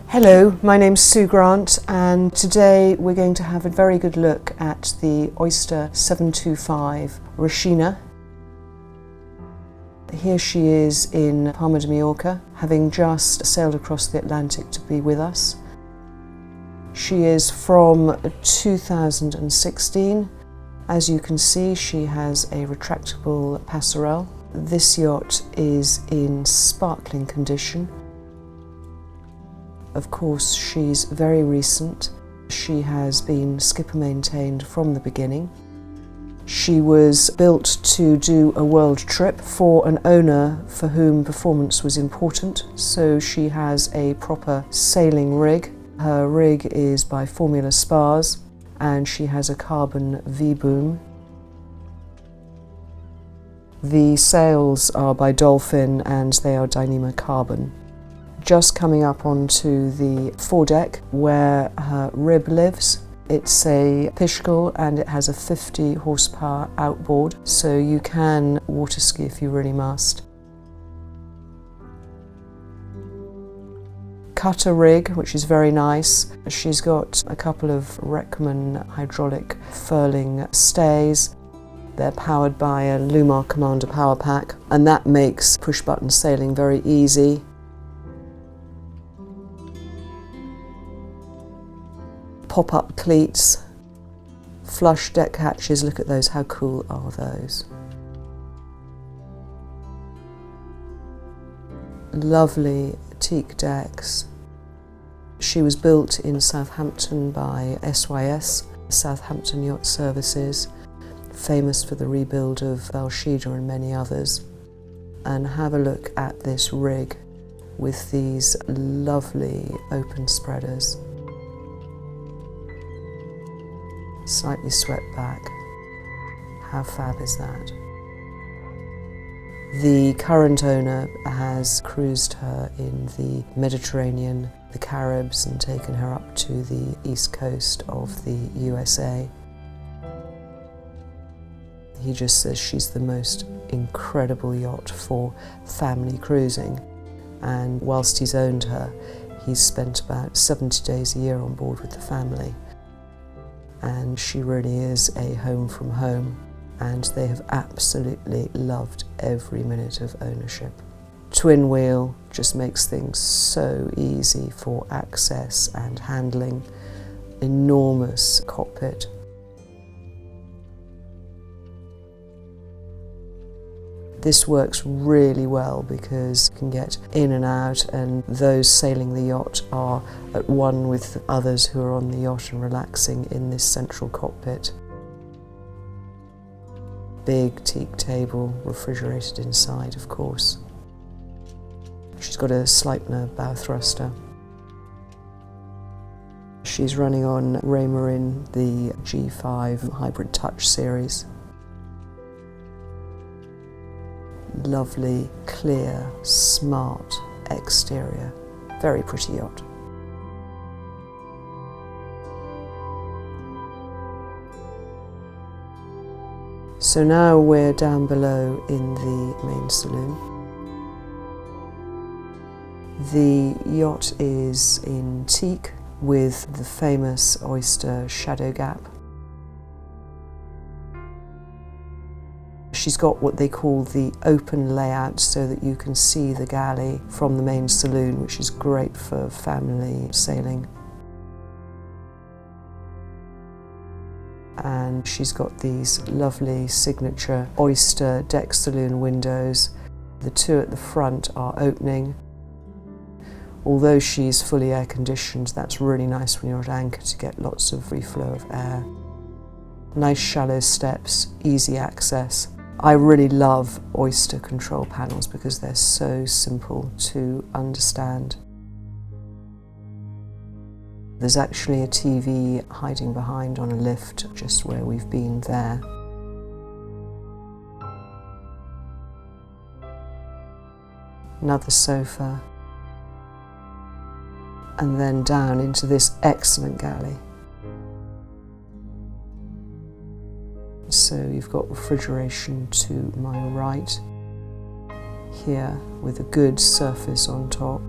Hello, my name's Sue Grant, and today we're going to have a very good look at the Oyster 725 ROSINHA. Here she is in Palma de Mallorca, having just sailed across the Atlantic to be with us. She is from 2016. As you can see, she has a retractable passerelle. This yacht is in sparkling condition. Of course, she's very recent. She has been skipper maintained from the beginning. She was built to do a world trip for an owner for whom performance was important, so she has a proper sailing rig. Her rig is by Formula Spars and she has a carbon V-boom. The sails are by Dolphin and they are Dyneema carbon. Just coming up onto the foredeck where her rib lives. It's a Pishkal and it has a 50 horsepower outboard, so you can water ski if you really must. Cutter rig, which is very nice. She's got a couple of Reckman hydraulic furling stays. They're powered by a Lumar Commander power pack, and that makes push button sailing very easy. Pop-up cleats, flush deck hatches, look at those, how cool are those? Lovely teak decks. She was built in Southampton by SYS, Southampton Yacht Services, famous for the rebuild of Belshida and many others. And have a look at this rig with these lovely open spreaders. Slightly swept back. How fab is that? The current owner has cruised her in the Mediterranean, the Caribs, and taken her up to the east coast of the USA. He just says she's the most incredible yacht for family cruising, and whilst he's owned her, he's spent about 70 days a year on board with the family. And she really is a home from home, and they have absolutely loved every minute of ownership. Twin wheel just makes things so easy for access and handling. Enormous cockpit. This works really well because you can get in and out, and those sailing the yacht are at one with the others who are on the yacht and relaxing in this central cockpit. Big teak table, refrigerated inside, of course. She's got a Sleipner bow thruster. She's running on Raymarine, the G5 Hybrid Touch series. Lovely, clear, smart exterior. Very pretty yacht. So now we're down below in the main saloon. The yacht is in teak with the famous Oyster shadow gap. She's got what they call the open layout so that you can see the galley from the main saloon, which is great for family sailing. And she's got these lovely signature Oyster deck saloon windows. The two at the front are opening. Although she's fully air conditioned, that's really nice when you're at anchor to get lots of free flow of air. Nice shallow steps, easy access. I really love Oyster control panels because they're so simple to understand. There's actually a TV hiding behind on a lift just where we've been there. Another sofa. And then down into this excellent galley. So you've got refrigeration to my right here with a good surface on top.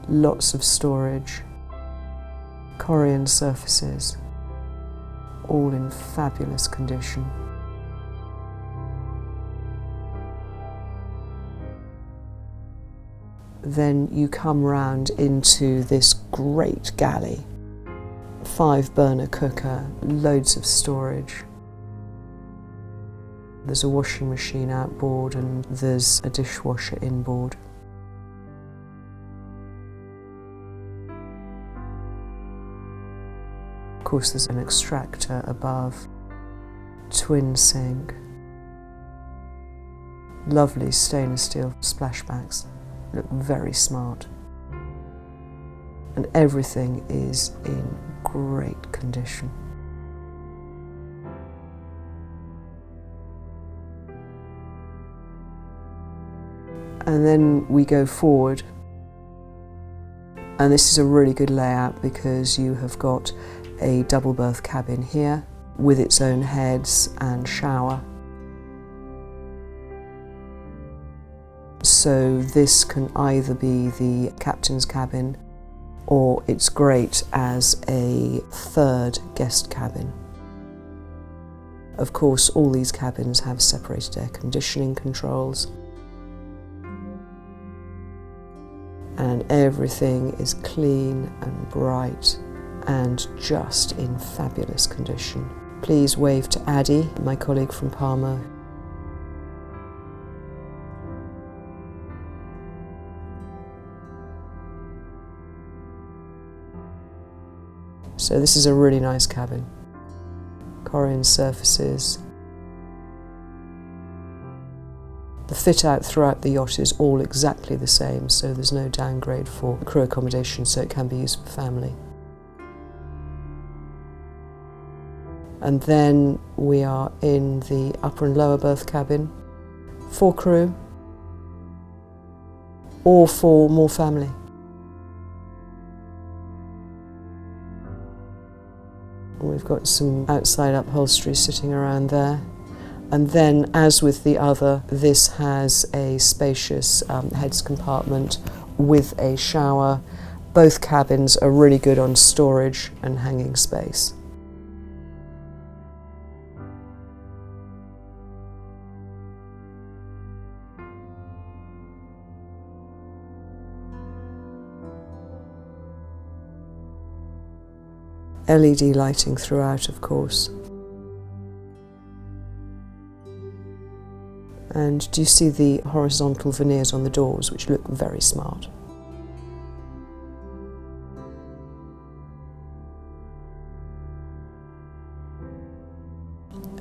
lots of storage, Korean surfaces, all in fabulous condition. Then you come round into this great galley, 5-burner cooker, loads of storage. There's a washing machine outboard and there's a dishwasher inboard. Of course there's an extractor above, twin sink, lovely stainless steel splashbacks, look very smart. And everything is in great condition. And then we go forward, and this is a really good layout because you have got a double berth cabin here with its own heads and shower. So this can either be the captain's cabin or it's great as a third guest cabin. Of course, all these cabins have separated air conditioning controls, and everything is clean and bright and just in fabulous condition. Please wave to Addie, my colleague from Palma. So this is a really nice cabin. Korean surfaces. The fit out throughout the yacht is all exactly the same, so there's no downgrade for crew accommodation, so it can be used for family. And then we are in the upper and lower berth cabin for crew or for more family. We've got some outside upholstery sitting around there. And then, as with the other, this has a spacious heads compartment with a shower. Both cabins are really good on storage and hanging space. LED lighting throughout, of course. And do you see the horizontal veneers on the doors, which look very smart?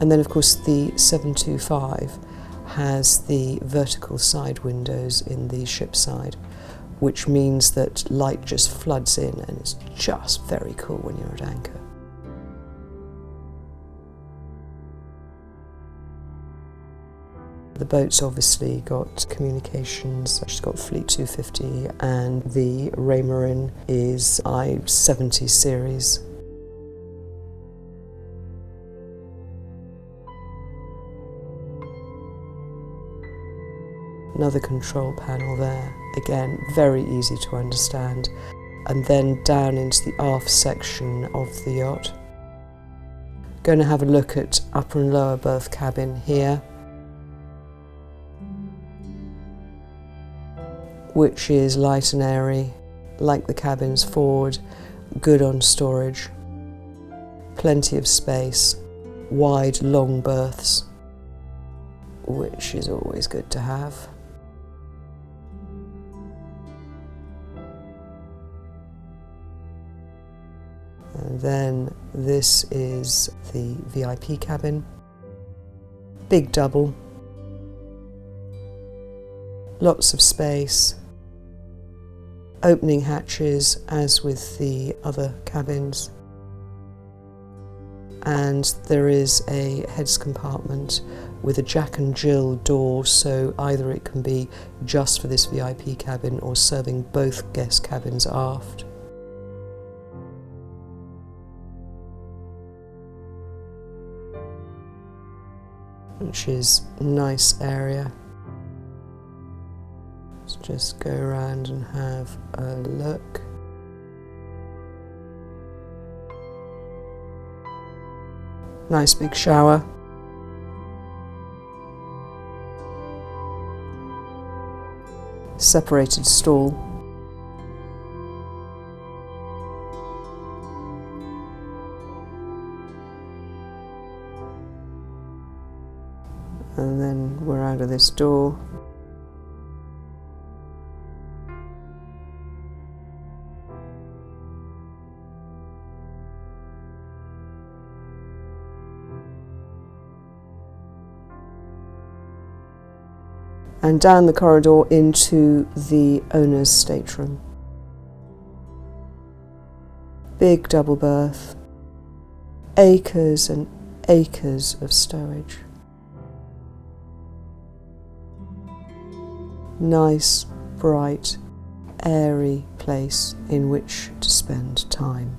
And then, of course, the 725 has the vertical side windows in the ship side, which means that light just floods in and it's just very cool when you're at anchor. The boat's obviously got communications. She's got Fleet 250 and the Raymarine is I-70 series. Another control panel there, again very easy to understand. And then down into the aft section of the yacht. Going to have a look at upper and lower berth cabin here, which is light and airy, like the cabins forward, good on storage, plenty of space, wide long berths, which is always good to have. And then this is the VIP cabin, big double, lots of space, opening hatches as with the other cabins, and there is a heads compartment with a Jack and Jill door, so either it can be just for this VIP cabin or serving both guest cabins aft. Which is a nice area. There's just go around and have a look. Nice big shower. Separated stall. And then we're out of this door. And down the corridor into the owner's stateroom. Big double berth, acres and acres of stowage. Nice, bright, airy place in which to spend time.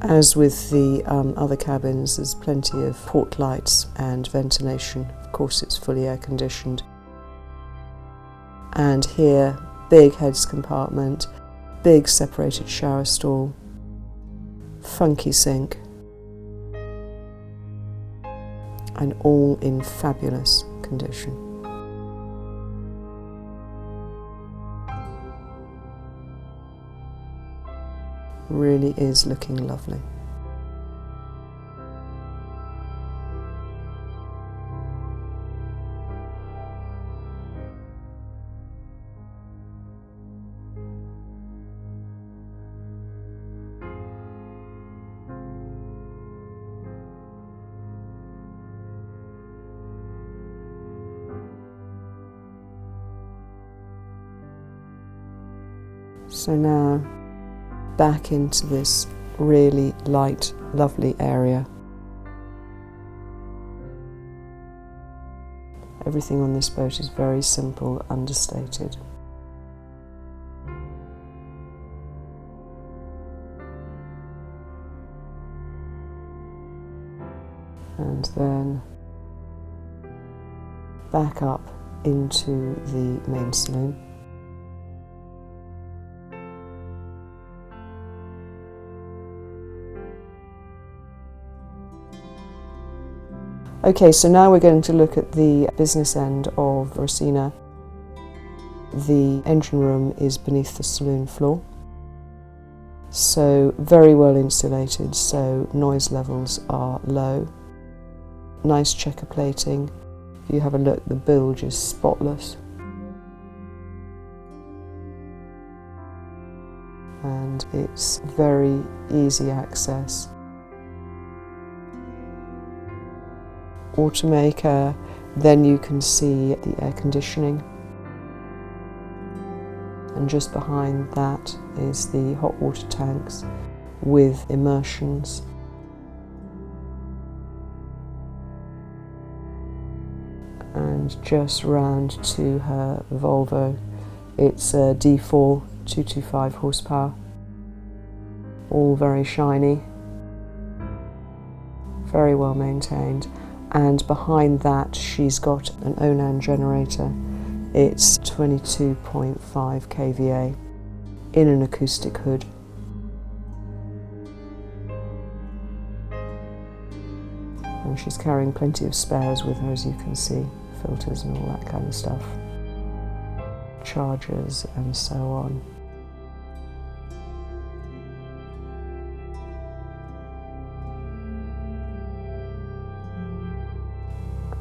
As with the other cabins, there's plenty of port lights and ventilation. Of course, it's fully air conditioned. And here, big heads compartment, big separated shower stall, funky sink, and all in fabulous condition. Really is looking lovely. So now back into this really light, lovely area. Everything on this boat is very simple, understated. And then back up into the main saloon. Okay, so now we're going to look at the business end of ROSINHA. The engine room is beneath the saloon floor, so very well insulated, so noise levels are low. Nice checker plating. If you have a look, the bilge is spotless. And it's very easy access. Automaker, then you can see the air conditioning, and just behind that is the hot water tanks with immersions. And just round to her Volvo, it's a D4 225 horsepower, all very shiny, very well maintained. And behind that she's got an Onan generator. It's 22.5 kVA in an acoustic hood. And she's carrying plenty of spares with her, as you can see, filters and all that kind of stuff, chargers and so on.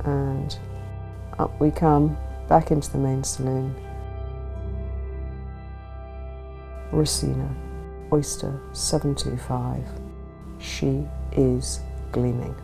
And up we come, back into the main saloon. ROSINHA, Oyster 725. She is gleaming.